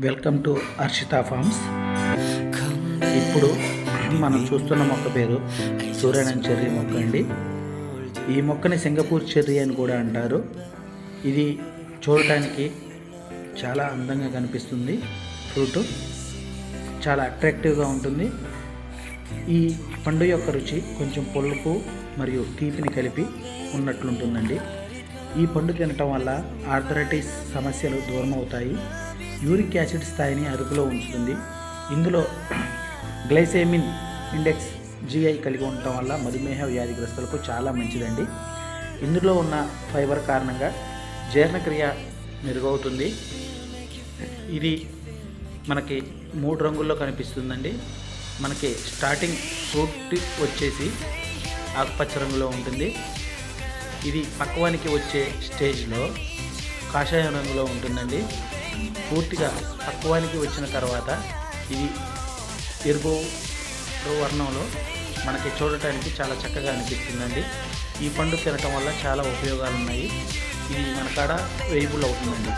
Welcome to Harshita forms. ఇప్పుడు మనం చూస్తున్న మొక్క పేరు సూర్యనం చెర్రీ మొక్క అండి. ఈ మొక్కని సింగపూర్ చెర్రీ అని కూడా అంటారు. ఇది చూడటానికి చాలా అందంగా కనిపిస్తుంది. ఫ్రూట్ చాలా అట్రాక్టివ్గా ఉంటుంది. ఈ పండు యొక్క రుచి కొంచెం పులుపు మరియు తీపిని కలిపి ఉన్నట్లుంటుందండి. ఈ పండు తినటం వల్ల ఆర్థరైటిస్ సమస్యలు దూరం అవుతాయి. యూరిక్ యాసిడ్ స్థాయిని అదుపులో ఉంచుతుంది. ఇందులో గ్లైసెమిన్ ఇండెక్స్ GI కలిగి ఉండటం వల్ల మధుమేహ వ్యాధిగ్రస్తులకు చాలా మంచిదండి. ఇందులో ఉన్న ఫైబర్ కారణంగా జీర్ణక్రియ మెరుగవుతుంది. ఇది మనకి 3 రంగుల్లో కనిపిస్తుందండి. మనకి స్టార్టింగ్ ఫ్రూట్ వచ్చేసి ఆకుపచ్చ రంగులో ఉంటుంది. ఇది పక్వానికి వచ్చే స్టేజ్లో కాషాయం రంగులో ఉంటుందండి. పూర్తిగా పక్వానికి వచ్చిన తర్వాత ఇది ఎరుపు వర్ణంలో మనకి చూడటానికి చాలా చక్కగా అనిపిస్తుందండి. ఈ పండు తినటం వల్ల చాలా ఉపయోగాలు ఉన్నాయి. ఇది మన కాడ వేయబుల్ అవుతుందండి.